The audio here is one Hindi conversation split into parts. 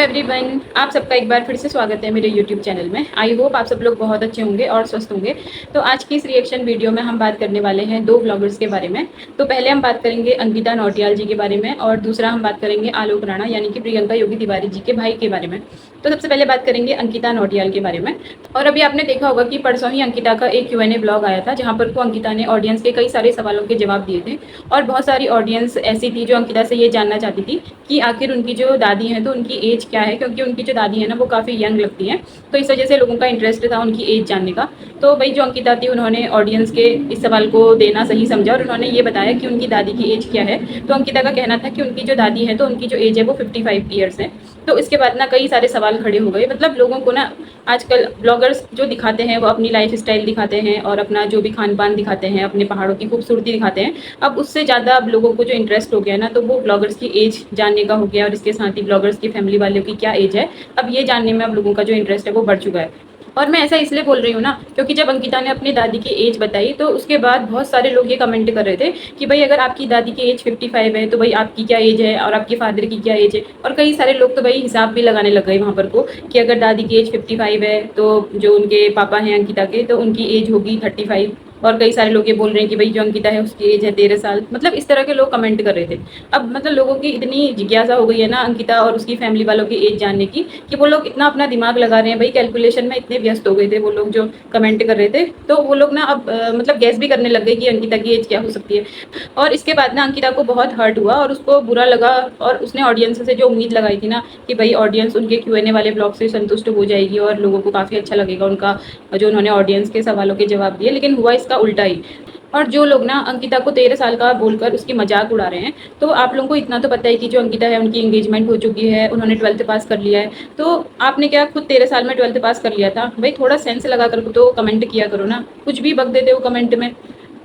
एवरीवन, आप सबका एक बार फिर से स्वागत है मेरे यूट्यूब चैनल में। आई होप आप सब लोग बहुत अच्छे होंगे और स्वस्थ होंगे। तो आज की इस रिएक्शन वीडियो में हम बात करने वाले हैं दो ब्लॉगर्स के बारे में। तो पहले हम बात करेंगे अंकिता नौटियाल जी के बारे में और दूसरा हम बात करेंगे आलोक राणा यानी कि प्रियंका योगी तिवारी जी के भाई के बारे में। तो सबसे पहले बात करेंगे अंकिता नौटियाल के बारे में। और अभी आपने देखा होगा कि परसों ही अंकिता का एक Q&A ब्लॉग आया था, जहाँ पर को अंकिता ने ऑडियंस के कई सारे सवालों के जवाब दिए थे। और बहुत सारी ऑडियंस ऐसी थी जो अंकिता से ये जानना चाहती थी कि आखिर उनकी जो दादी हैं तो उनकी एज क्या है, क्योंकि उनकी जो दादी है ना वो काफ़ी यंग लगती हैं। तो इस वजह से लोगों का इंटरेस्ट था उनकी एज जानने का। तो भाई जो अंकिता थी उन्होंने ऑडियंस के इस सवाल को देना सही समझा और उन्होंने ये बताया कि उनकी दादी की एज क्या है। तो अंकिता का कहना था कि उनकी जो दादी है तो उनकी जो एज है वो 55 ईयर्स है। तो इसके बाद ना कई सारे सवाल खड़े हो गए। मतलब लोगों को ना आजकल ब्लॉगर्स जो दिखाते हैं वो अपनी लाइफ स्टाइल दिखाते हैं और अपना जो भी खान पान दिखाते हैं, अपने पहाड़ों की खूबसूरती दिखाते हैं। अब उससे ज़्यादा अब लोगों को जो इंटरेस्ट हो गया ना तो वो ब्लॉगर्स की एज जानने का हो गया और इसके साथ ही ब्लॉगर्स की फैमिली वालों की क्या एज है, अब ये जानने में अब लोगों का जो इंटरेस्ट है वो बढ़ चुका है। और मैं ऐसा इसलिए बोल रही हूँ ना क्योंकि जब अंकिता ने अपनी दादी की एज बताई तो उसके बाद बहुत सारे लोग ये कमेंट कर रहे थे कि भाई अगर आपकी दादी की एज 55 है तो भाई आपकी क्या एज है और आपके फादर की क्या एज है। और कई सारे लोग तो भाई हिसाब भी लगाने लग गए वहाँ पर को कि अगर दादी की एज 55 है तो जो उनके पापा हैं अंकिता के तो उनकी एज होगी 35। और कई सारे लोग ये बोल रहे हैं कि भाई जो अंकिता है उसकी एज है 13 साल। मतलब इस तरह के लोग कमेंट कर रहे थे। अब मतलब लोगों की इतनी जिज्ञासा हो गई है ना अंकिता और उसकी फैमिली वालों की एज जानने की कि वो लोग इतना अपना दिमाग लगा रहे हैं। भाई कैलकुलेशन में इतने व्यस्त हो गए थे वो लोग जो कमेंट कर रहे थे। तो वो लोग ना अब मतलब गैस भी करने लग गए कि अंकिता की एज क्या हो सकती है। और इसके बाद ना अंकिता को बहुत हर्ट हुआ और उसको बुरा लगा और उसने ऑडियंस से जो उम्मीद लगाई थी ना कि भाई ऑडियंस उनके Q&A वाले ब्लॉग से संतुष्ट हो जाएगी और लोगों को काफ़ी अच्छा लगेगा उनका जो उन्होंने ऑडियंस के सवालों के जवाब दिए, लेकिन हुआ इसका उल्टा ही। और जो लोग ना अंकिता को 13 साल का बोलकर उसकी मजाक उड़ा रहे हैं, तो आप लोगों को इतना तो पता है कि जो अंकिता है उनकी एंगेजमेंट हो चुकी है, उन्होंने 12th पास कर लिया है। तो आपने क्या खुद 13 साल में 12th पास कर लिया था? भाई थोड़ा सेंस लगा कर तो कमेंट किया करो ना, कुछ भी बक देते हो कमेंट में।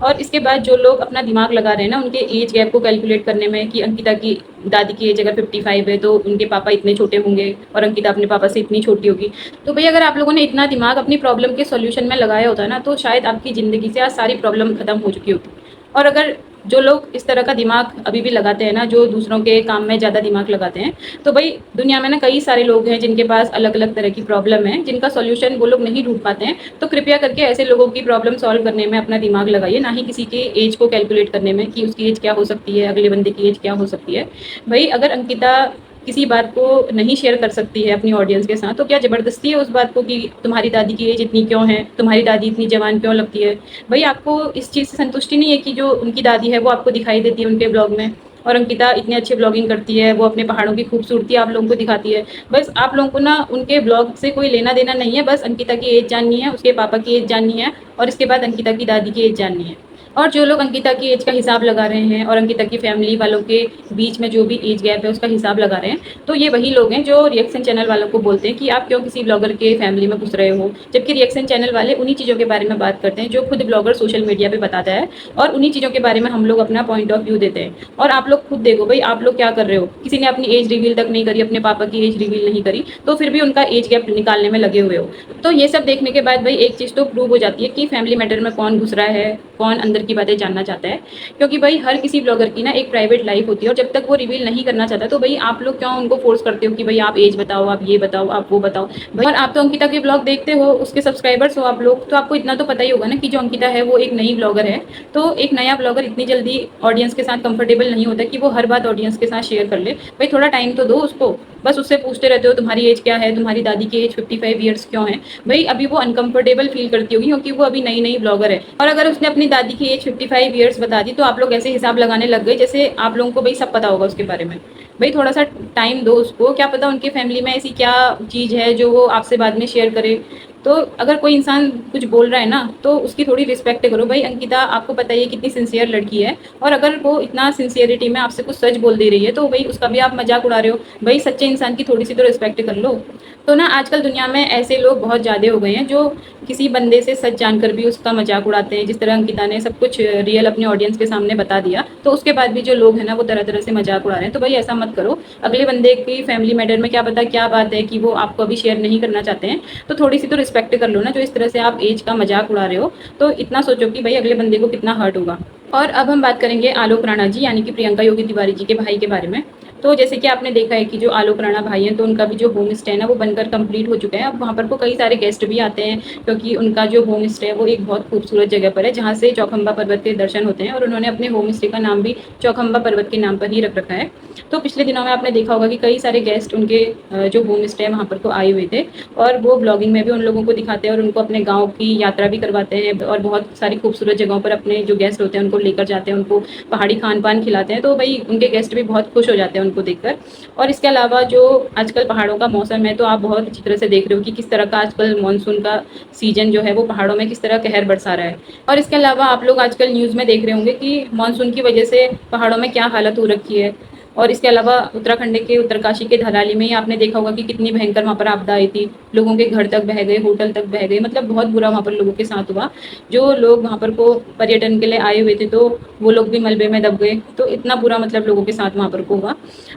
और इसके बाद जो लोग अपना दिमाग लगा रहे हैं ना उनके एज गैप को कैलकुलेट करने में कि अंकिता की दादी की एज अगर 55 है तो उनके पापा इतने छोटे होंगे और अंकिता अपने पापा से इतनी छोटी होगी। तो भाई अगर आप लोगों ने इतना दिमाग अपनी प्रॉब्लम के सॉल्यूशन में लगाया होता ना तो शायद आपकी ज़िंदगी से आज सारी प्रॉब्लम खत्म हो चुकी होती। और अगर जो लोग इस तरह का दिमाग अभी भी लगाते हैं ना, जो दूसरों के काम में ज़्यादा दिमाग लगाते हैं, तो भाई दुनिया में ना कई सारे लोग हैं जिनके पास अलग अलग तरह की प्रॉब्लम है, जिनका सॉल्यूशन वो लोग नहीं ढूंढ पाते हैं। तो कृपया करके ऐसे लोगों की प्रॉब्लम सॉल्व करने में अपना दिमाग लगाइए, ना ही किसी के एज को कैलकुलेट करने में कि उसकी एज क्या हो सकती है, अगले बंदे की एज क्या हो सकती है। भाई अगर अंकिता किसी बात को नहीं शेयर कर सकती है अपनी ऑडियंस के साथ तो क्या ज़बरदस्ती है उस बात को कि तुम्हारी दादी की एज इतनी क्यों है, तुम्हारी दादी इतनी जवान क्यों लगती है। भाई आपको इस चीज़ से संतुष्टि नहीं है कि जो उनकी दादी है वो आपको दिखाई देती है उनके ब्लॉग में, और अंकिता इतनी अच्छी ब्लॉगिंग करती है, वो अपने पहाड़ों की खूबसूरती आप लोगों को दिखाती है। बस आप लोगों को ना उनके ब्लॉग से कोई लेना देना नहीं है, बस अंकिता की एज जाननी है, उसके पापा की एज जाननी है और इसके बाद अंकिता की दादी की एज जाननी है। और जो लोग अंकिता की एज का हिसाब लगा रहे हैं और अंकिता की फैमिली वालों के बीच में जो भी एज गैप है उसका हिसाब लगा रहे हैं, तो ये वही लोग हैं जो रिएक्शन चैनल वालों को बोलते हैं कि आप क्यों किसी ब्लॉगर के फैमिली में घुस रहे हो, जबकि रिएक्शन चैनल वाले उन्हीं चीज़ों के बारे में बात करते हैं जो खुद ब्लॉगर सोशल मीडिया पे बताता है और उन्हीं चीज़ों के बारे में हम लोग अपना पॉइंट ऑफ व्यू देते हैं। और आप लोग खुद देखो भाई आप लोग क्या कर रहे हो, किसी ने अपनी एज रिवील तक नहीं करी, अपने पापा की एज रिवील नहीं करी, तो फिर भी उनका एज गैप निकालने में लगे हुए हो। तो ये सब देखने के बाद भाई एक चीज़ तो प्रूव हो जाती है कि फैमिली मैटर में कौन घुस रहा है, कौन अंदर की बातें जानना चाहता है। क्योंकि भाई हर किसी ब्लॉगर की ना एक प्राइवेट लाइफ होती है और जब तक वो रिवील नहीं करना चाहता तो भाई आप लोग क्यों उनको फोर्स करते हो कि भाई आप एज बताओ, आप ये बताओ, आप वो बताओ। भाई और आप तो अंकिता के ब्लॉग देखते हो, उसके सब्सक्राइबर्स हो आप लोग, तो आपको इतना तो पता ही होगा ना कि जो अंकिता है वो एक नई ब्लॉगर है। तो एक नया ब्लॉगर इतनी जल्दी ऑडियंस के साथ कंफर्टेबल नहीं होता कि वो हर बात ऑडियंस के साथ शेयर कर ले। भाई थोड़ा टाइम तो दो उसको। बस उससे पूछते रहते हो तुम्हारी एज क्या है, तुम्हारी दादी की एज 55 ईयर्स क्यों है। भाई अभी वो अनकंफर्टेबल फील करती होगी क्योंकि वो अभी नई नई ब्लॉगर है। और अगर उसने अपनी दादी की एज 55 ईयर्स बता दी तो आप लोग ऐसे हिसाब लगाने लग गए जैसे आप लोगों को भाई सब पता होगा उसके बारे में। भाई थोड़ा सा टाइम दो उसको, क्या पता उनके फैमिली में ऐसी क्या चीज़ है जो वो आपसे बाद में शेयर करे। तो अगर कोई इंसान कुछ बोल रहा है ना तो उसकी थोड़ी रिस्पेक्ट करो। भाई अंकिता आपको पता है कितनी सिंसियर लड़की है, और अगर वो इतना सिंसियरिटी में आपसे कुछ सच बोल दे रही है तो भाई उसका भी आप मजाक उड़ा रहे हो। भाई सच्चे इंसान की थोड़ी सी तो रिस्पेक्ट कर लो। तो ना आजकल दुनिया में ऐसे लोग बहुत ज़्यादा हो गए हैं जो किसी बंदे से सच जानकर भी उसका मजाक उड़ाते हैं। जिस तरह अंकिता ने सब कुछ रियल अपने ऑडियंस के सामने बता दिया, तो उसके बाद भी जो लोग हैं ना वो तरह तरह से मजाक उड़ा रहे हैं। तो भाई ऐसा मत करो। अगले बंदे की फैमिली मैटर में क्या पता क्या बात है कि वो आपको अभी शेयर नहीं करना चाहते हैं, तो थोड़ी सी तो रिस्पेक्ट कर लो ना। जो इस तरह से आप एज का मजाक उड़ा रहे हो तो इतना सोचो कि भाई अगले बंदे को कितना हर्ट होगा। और अब हम बात करेंगे आलोक राणा जी यानी कि प्रियंका योगी तिवारी जी के भाई के बारे में। तो जैसे कि आपने देखा है कि जो आलोक राणा भाई हैं, तो उनका भी जो होम स्टे है ना वो बनकर कंप्लीट हो चुका है। अब वहाँ पर को कई सारे गेस्ट भी आते हैं, क्योंकि उनका जो होम स्टे है वो एक बहुत खूबसूरत जगह पर है, जहाँ से चौखंबा पर्वत के दर्शन होते हैं। और उन्होंने अपने होम स्टे का नाम भी चौखंबा पर्वत के नाम पर ही रख रखा है। तो पिछले दिनों में आपने देखा होगा कि कई सारे गेस्ट उनके जो होम स्टे है वहाँ पर को आए हुए थे, और वो ब्लॉगिंग में भी उन लोगों को दिखाते हैं और उनको अपने गाँव की यात्रा भी करवाते हैं, और बहुत सारी खूबसूरत जगहों पर अपने जो गेस्ट होते हैं उनको लेकर जाते हैं, उनको पहाड़ी खान पान खिलाते हैं। तो भाई उनके गेस्ट भी बहुत खुश हो जाते हैं उनको देखकर। और इसके अलावा जो आजकल पहाड़ों का मौसम है, तो आप बहुत अच्छी तरह से देख रहे हो कि किस तरह का आजकल मानसून का सीजन जो है वो पहाड़ों में किस तरह कहर बरसा रहा है। और इसके अलावा आप लोग आजकल न्यूज़ में देख रहे होंगे कि मानसून की वजह से पहाड़ों में क्या हालत हो रखी है। और इसके अलावा उत्तराखंड के उत्तरकाशी के धराली में ही आपने देखा होगा कि कितनी भयंकर वहाँ पर आपदा आई थी। लोगों के घर तक बह गए, होटल तक बह गए, मतलब बहुत बुरा वहाँ पर लोगों के साथ हुआ। जो लोग वहाँ पर को पर्यटन के लिए आए हुए थे, तो वो लोग भी मलबे में दब गए। तो इतना बुरा मतलब लोगों के साथ वहाँ पर को हुआ।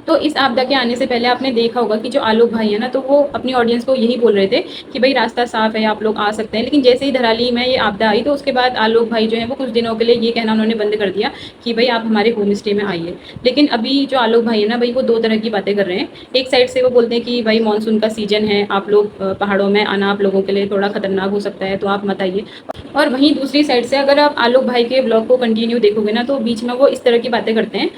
तो इस आपदा के आने से पहले आपने देखा होगा कि जो आलोक भाई है ना, तो वो अपनी ऑडियंस को यही बोल रहे थे कि भाई रास्ता साफ है, आप लोग आ सकते हैं। लेकिन जैसे ही धराली में ये आपदा आई, तो उसके बाद आलोक भाई जो है वो कुछ दिनों के लिए ये कहना उन्होंने बंद कर दिया कि भाई आप हमारे होम स्टे में आइए। लेकिन अभी जो आलोक भाई है ना भाई, वो दो तरह की बातें कर रहे हैं। एक साइड से वो बोलते हैं कि भाई मानसून का सीजन है, आप लोग पहाड़ों में आना आप लोगों के लिए थोड़ा खतरनाक हो सकता है, तो आप मत आइए। और वहीं दूसरी साइड से अगर आप आलोक भाई के ब्लॉग को कंटिन्यू देखोगे ना, तो बीच में वो इस तरह की बातें करते हैं।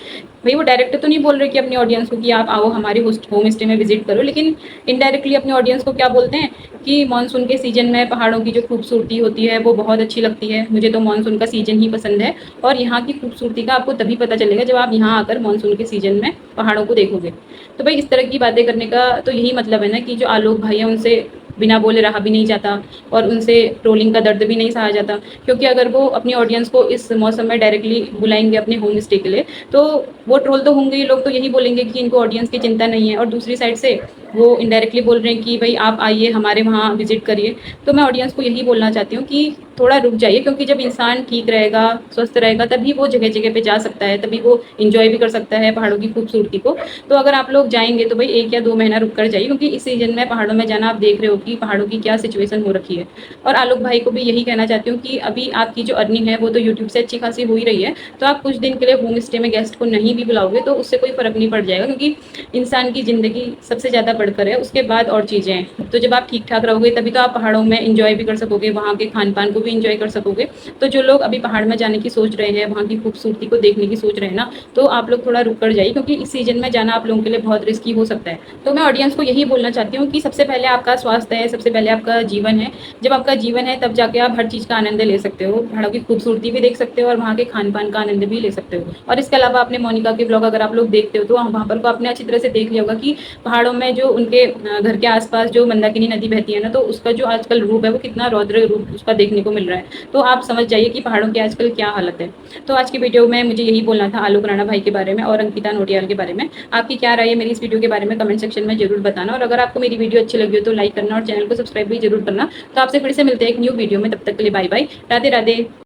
भाई वो डायरेक्ट तो नहीं बोल रहे कि अपनी ऑडियंस को कि आप आओ हमारे होम स्टे में विजिट करो, लेकिन इनडायरेक्टली अपनी ऑडियंस को क्या बोलते हैं कि मानसून के सीजन में पहाड़ों की जो खूबसूरती होती है वो बहुत अच्छी लगती है, मुझे तो मानसून का सीजन ही पसंद है। और यहाँ की खूबसूरती का आपको तभी पता चलेगा जब आप यहाँ आकर मानसून के सीजन में पहाड़ों को देखोगे। तो भाई इस तरह की बातें करने का तो यही मतलब है ना कि जो आलोक भाई है उनसे बिना बोले रहा भी नहीं जाता, और उनसे ट्रोलिंग का दर्द भी नहीं सहा जाता। क्योंकि अगर वो अपनी ऑडियंस को इस मौसम में डायरेक्टली बुलाएंगे अपने होम स्टे के लिए, तो वो ट्रोल तो होंगे ही, लोग तो यही बोलेंगे कि इनको ऑडियंस की चिंता नहीं है। और दूसरी साइड से वो इनडायरेक्टली बोल रहे हैं कि भाई आप आइए हमारे वहाँ विजिट करिए। तो मैं ऑडियंस को यही बोलना चाहती हूँ कि थोड़ा रुक जाइए, क्योंकि जब इंसान ठीक रहेगा, स्वस्थ रहेगा, तभी वो जगह जगह पे जा सकता है, तभी वो इंजॉय भी कर सकता है पहाड़ों की खूबसूरती को। तो अगर आप लोग जाएंगे तो भाई 1 या 2 महीना रुक कर जाइए, क्योंकि इस सीजन में पहाड़ों में जाना आप देख रहे हो कि पहाड़ों की क्या सिचुएशन हो रखी है। और आलोक भाई को भी यही कहना चाहती हूँ कि अभी आपकी जो अर्निंग है वो तो यूट्यूब से अच्छी खासी हो ही रही है, तो आप कुछ दिन के लिए होम स्टे में गेस्ट को नहीं भी बुलाओगे तो उससे कोई फर्क नहीं पड़ जाएगा, क्योंकि इंसान की ज़िंदगी सबसे ज़्यादा बढ़कर है, उसके बाद और चीज़ें हैं। तो जब आप ठीक ठाक रहोगे तभी तो आप पहाड़ों में इंजॉय भी कर सकोगे, वहाँ के खान पान को भी इंजॉय कर सकोगे। तो जो लोग अभी पहाड़ में जाने की सोच रहे हैं, वहाँ की खूबसूरती को देखने की सोच रहे हैं ना, तो आप लोग थोड़ा रुक कर जाइए, क्योंकि इस सीजन में जाना आप लोगों के लिए बहुत रिस्की हो सकता है। तो मैं ऑडियंस को यही बोलना चाहती हूँ कि सबसे पहले आपका स्वास्थ्य है, सबसे पहले आपका जीवन है। जब आपका जीवन है तब जाके आप हर चीज़ का आनंद ले सकते हो, पहाड़ों की खूबसूरती भी देख सकते हो और वहाँ के खान पान का आनंद भी ले सकते हो। और इसके अलावा आपने मोनिका के ब्लॉग अगर आप लोग देखते हो, तो वहाँ पर को आपने अच्छी तरह से देख लिया होगा कि पहाड़ों में जो उनके घर के आसपास जो मंदाकिनी नदी बहती है ना, तो उसका जो आजकल रूप है वो कितना रौद्र रूप उसका देखने को मिल रहा है। तो आप समझ जाइए कि पहाड़ों की आजकल क्या हालत है। तो आज की वीडियो में मुझे यही बोलना था आलोक राणा भाई के बारे में और अंकिता नोटियाल के बारे में। आपकी क्या राय है मेरी इस वीडियो के बारे में कमेंट सेक्शन में जरूर बताना, और अगर आपको मेरी वीडियो अच्छी लगी हो तो लाइक करना और चैनल को सब्सक्राइब भी जरूर करना। तो आपसे फिर से मिलते हैं एक न्यू वीडियो में, तब तक के लिए बाय बाय, राधे राधे।